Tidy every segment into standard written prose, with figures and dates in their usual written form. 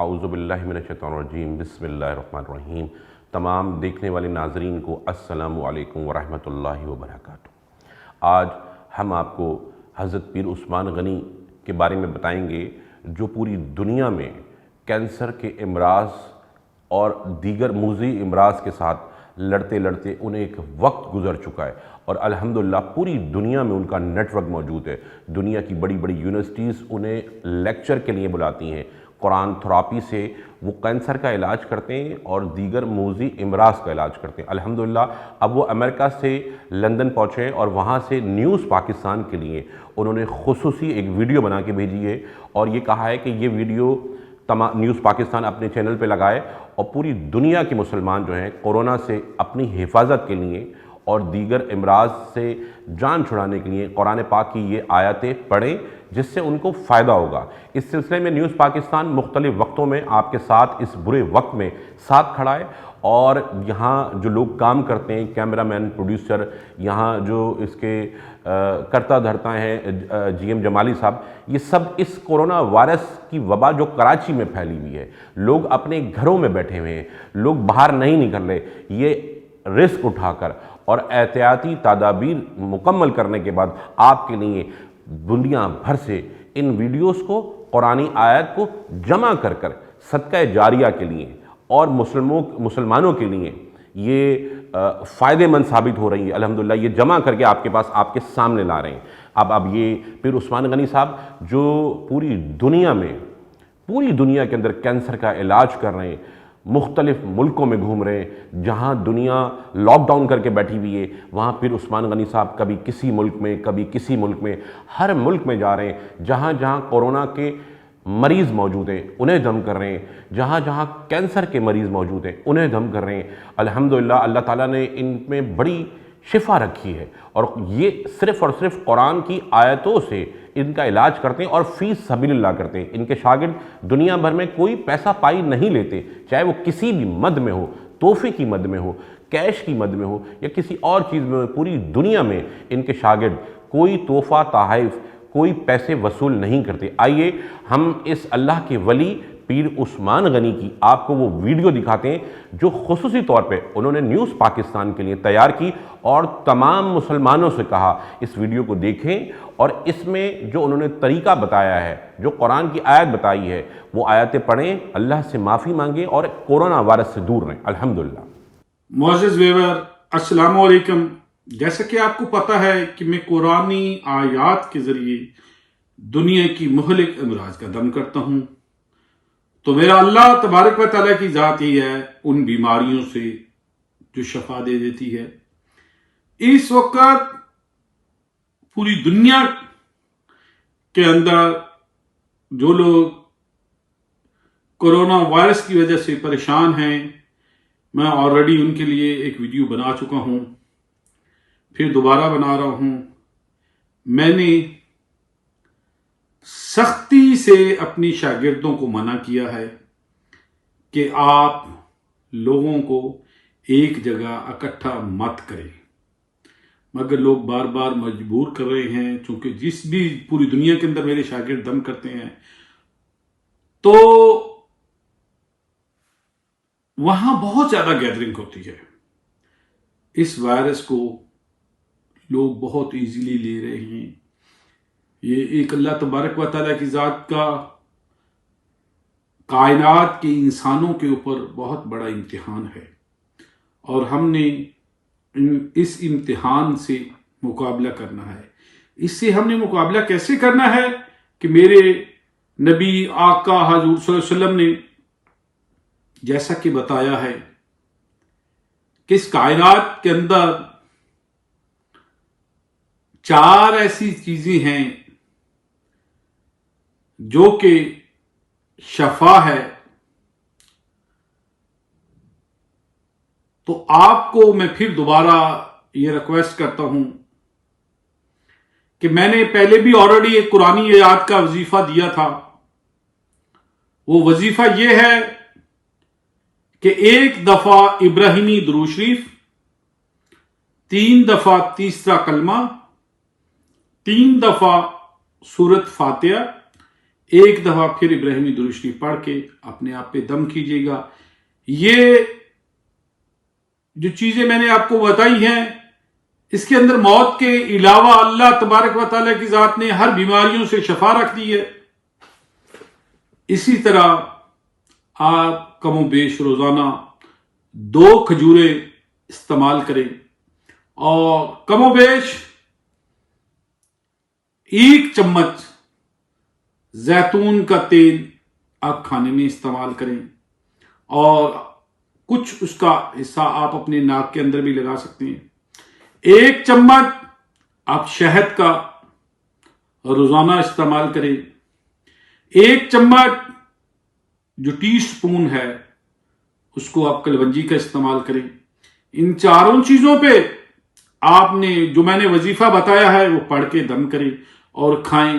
اعوذ باللہ من الشیطان الرجیم، بسم اللہ الرحمن الرحیم۔ تمام دیکھنے والے ناظرین کو السلام علیکم ورحمۃ اللہ وبرکاتہ۔ آج ہم آپ کو حضرت پیر عثمان غنی کے بارے میں بتائیں گے، جو پوری دنیا میں کینسر کے امراض اور دیگر موذی امراض کے ساتھ لڑتے لڑتے انہیں ایک وقت گزر چکا ہے، اور الحمدللہ پوری دنیا میں ان کا نیٹ ورک موجود ہے۔ دنیا کی بڑی بڑی یونیورسٹیز انہیں لیکچر کے لیے بلاتی ہیں۔ قرآن تھراپی سے وہ کینسر کا علاج کرتے ہیں اور دیگر موذی امراض کا علاج کرتے ہیں۔ الحمدللہ اب وہ امریکہ سے لندن پہنچے اور وہاں سے نیوز پاکستان کے لیے انہوں نے خصوصی ایک ویڈیو بنا کے بھیجی ہے، اور یہ کہا ہے کہ یہ ویڈیو نیوز پاکستان اپنے چینل پہ لگائے اور پوری دنیا کے مسلمان جو ہیں کورونا سے اپنی حفاظت کے لیے اور دیگر امراض سے جان چھڑانے کے لیے قرآن پاک کی یہ آیتیں پڑھیں، جس سے ان کو فائدہ ہوگا۔ اس سلسلے میں نیوز پاکستان مختلف وقتوں میں آپ کے ساتھ اس برے وقت میں ساتھ کھڑا ہے، اور یہاں جو لوگ کام کرتے ہیں، کیمرہ مین، پروڈیوسر، یہاں جو اس کے کرتا دھرتا ہیں جی ایم جمالی صاحب، یہ سب اس کورونا وائرس کی وبا جو کراچی میں پھیلی ہوئی ہے، لوگ اپنے گھروں میں بیٹھے ہوئے ہیں، لوگ باہر نہیں نکل رہے، یہ رسک اٹھا کر اور احتیاطی تدابیر مکمل کرنے کے بعد آپ کے لیے دنیا بھر سے ان ویڈیوز کو، قرآنی آیت کو جمع کر کر صدقہ جاریہ کے لیے اور مسلمانوں کے لیے یہ فائدے مند ثابت ہو رہی ہے۔ الحمدللہ یہ جمع کر کے آپ کے پاس، آپ کے سامنے لا رہے ہیں۔ اب یہ پیر عثمان غنی صاحب جو پوری دنیا کے اندر کینسر کا علاج کر رہے ہیں، مختلف ملکوں میں گھوم رہے ہیں، جہاں دنیا لاک ڈاؤن کر کے بیٹھی ہوئی ہے، وہاں پیر عثمان غنی صاحب کبھی کسی ملک میں، کبھی کسی ملک میں، ہر ملک میں جا رہے ہیں۔ جہاں جہاں کورونا کے مریض موجود ہیں انہیں دم کر رہے ہیں، جہاں جہاں کینسر کے مریض موجود ہیں انہیں دم کر رہے ہیں۔ الحمدللہ اللہ تعالیٰ نے ان میں بڑی شفا رکھی ہے، اور یہ صرف اور صرف قرآن کی آیتوں سے ان کا علاج کرتے ہیں اور فی سبیل اللہ کرتے ہیں۔ ان کے شاگرد دنیا بھر میں کوئی پیسہ پائی نہیں لیتے، چاہے وہ کسی بھی مد میں ہو، تحفے کی مد میں ہو، کیش کی مد میں ہو، یا کسی اور چیز میں ہو۔ پوری دنیا میں ان کے شاگرد کوئی تحفہ تحائف، کوئی پیسے وصول نہیں کرتے۔ آئیے ہم اس اللہ کے ولی پیر عثمان غنی کی آپ کو وہ ویڈیو دکھاتے ہیں جو خصوصی طور پہ انہوں نے نیوز پاکستان کے لیے تیار کی، اور تمام مسلمانوں سے کہا اس ویڈیو کو دیکھیں، اور اس میں جو انہوں نے طریقہ بتایا ہے، جو قرآن کی آیت بتائی ہے، وہ آیتیں پڑھیں، اللہ سے معافی مانگیں اور کورونا وائرس سے دور رہیں۔ الحمدللہ۔ معزز ویور، السلام علیکم۔ جیسا کہ آپ کو پتہ ہے کہ میں قرآنی آیات کے ذریعے دنیا کی مہلک امراض کا دم کرتا ہوں، تو میرا اللہ تبارک و تعالیٰ کی ذات ہی ہے ان بیماریوں سے جو شفا دے دیتی ہے۔ اس وقت پوری دنیا کے اندر جو لوگ کورونا وائرس کی وجہ سے پریشان ہیں، میں آلریڈی ان کے لیے ایک ویڈیو بنا چکا ہوں، پھر دوبارہ بنا رہا ہوں۔ میں نے سختی سے اپنی شاگردوں کو منع کیا ہے کہ آپ لوگوں کو ایک جگہ اکٹھا مت کریں، مگر لوگ بار بار مجبور کر رہے ہیں، چونکہ جس بھی پوری دنیا کے اندر میرے شاگرد دم کرتے ہیں تو وہاں بہت زیادہ گیدرنگ ہوتی ہے۔ اس وائرس کو لوگ بہت ایزیلی لے رہے ہیں۔ یہ ایک اللہ تبارک و تعالیٰ کی ذات کا کائنات کے انسانوں کے اوپر بہت بڑا امتحان ہے، اور ہم نے اس امتحان سے مقابلہ کرنا ہے۔ اس سے ہم نے مقابلہ کیسے کرنا ہے کہ میرے نبی آقا حضور صلی اللہ علیہ وسلم نے جیسا کہ بتایا ہے کہ اس کائنات کے اندر 4 ایسی چیزیں ہیں جو کہ شفا ہے۔ تو آپ کو میں پھر دوبارہ یہ ریکویسٹ کرتا ہوں کہ میں نے پہلے بھی آلریڈی ایک قرآنی آیات کا وظیفہ دیا تھا۔ وہ وظیفہ یہ ہے کہ 1 دفعہ ابراہیمی درود شریف، 3 دفعہ تیسرا کلمہ، 3 دفعہ سورت فاتحہ، ایک دفعہ پھر ابراہیمی درود شریف پڑھ کے اپنے آپ پہ دم کیجیے گا۔ یہ جو چیزیں میں نے آپ کو بتائی ہیں، اس کے اندر موت کے علاوہ اللہ تبارک و تعالیٰ کی ذات نے ہر بیماریوں سے شفا رکھ دی ہے۔ اسی طرح آپ کم و بیش روزانہ 2 کھجوریں استعمال کریں، اور کم و بیش 1 چمچ زیتون کا تیل آپ کھانے میں استعمال کریں، اور کچھ اس کا حصہ آپ اپنے ناک کے اندر بھی لگا سکتے ہیں۔ 1 چمچ آپ شہد کا روزانہ استعمال کریں۔ 1 چمچ جو ٹی سپون ہے اس کو آپ کلونجی کا استعمال کریں۔ ان چاروں چیزوں پہ آپ نے جو میں نے وظیفہ بتایا ہے وہ پڑھ کے دم کریں اور کھائیں۔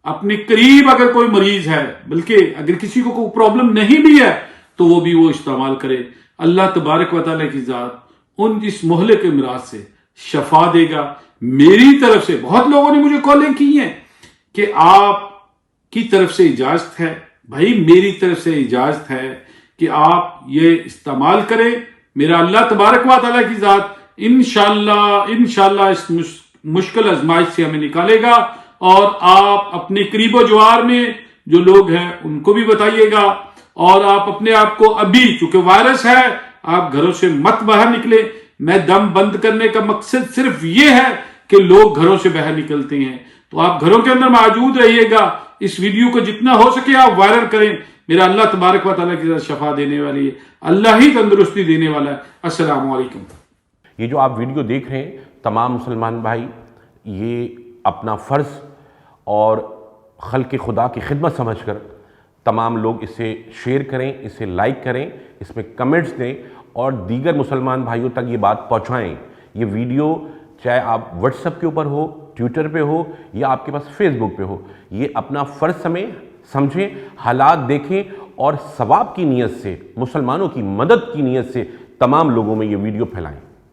اپنے قریب اگر کوئی مریض ہے، بلکہ اگر کسی کو کوئی پرابلم نہیں بھی ہے تو وہ بھی وہ استعمال کرے۔ اللہ تبارک و تعالیٰ کی ذات ان اس مہلک امراض سے شفا دے گا۔ میری طرف سے بہت لوگوں نے مجھے کالیں کی ہیں کہ آپ کی طرف سے اجازت ہے۔ بھائی میری طرف سے اجازت ہے کہ آپ یہ استعمال کریں۔ میرا اللہ تبارک و تعالیٰ کی ذات انشاءاللہ اس مشکل آزمائش سے ہمیں نکالے گا، اور آپ اپنے قریب و جوار میں جو لوگ ہیں ان کو بھی بتائیے گا، اور آپ اپنے آپ کو ابھی چونکہ وائرس ہے آپ گھروں سے مت باہر نکلیں۔ میں دم بند کرنے کا مقصد صرف یہ ہے کہ لوگ گھروں سے باہر نکلتے ہیں، تو آپ گھروں کے اندر موجود رہیے گا۔ اس ویڈیو کو جتنا ہو سکے آپ وائرل کریں۔ میرا اللہ تبارک و تعالیٰ کی ذات شفا دینے والی ہے، اللہ ہی تندرستی دینے والا ہے۔ السلام علیکم۔ یہ جو آپ ویڈیو دیکھ رہے ہیں تمام مسلمان بھائی، یہ اپنا فرض اور خلق خدا کی خدمت سمجھ کر تمام لوگ اسے شیئر کریں، اسے لائک کریں، اس میں کمنٹس دیں، اور دیگر مسلمان بھائیوں تک یہ بات پہنچائیں۔ یہ ویڈیو چاہے آپ واٹس ایپ کے اوپر ہو، ٹویٹر پہ ہو، یا آپ کے پاس فیس بک پہ ہو، یہ اپنا فرض سمجھیں، حالات دیکھیں، اور ثواب کی نیت سے، مسلمانوں کی مدد کی نیت سے تمام لوگوں میں یہ ویڈیو پھیلائیں۔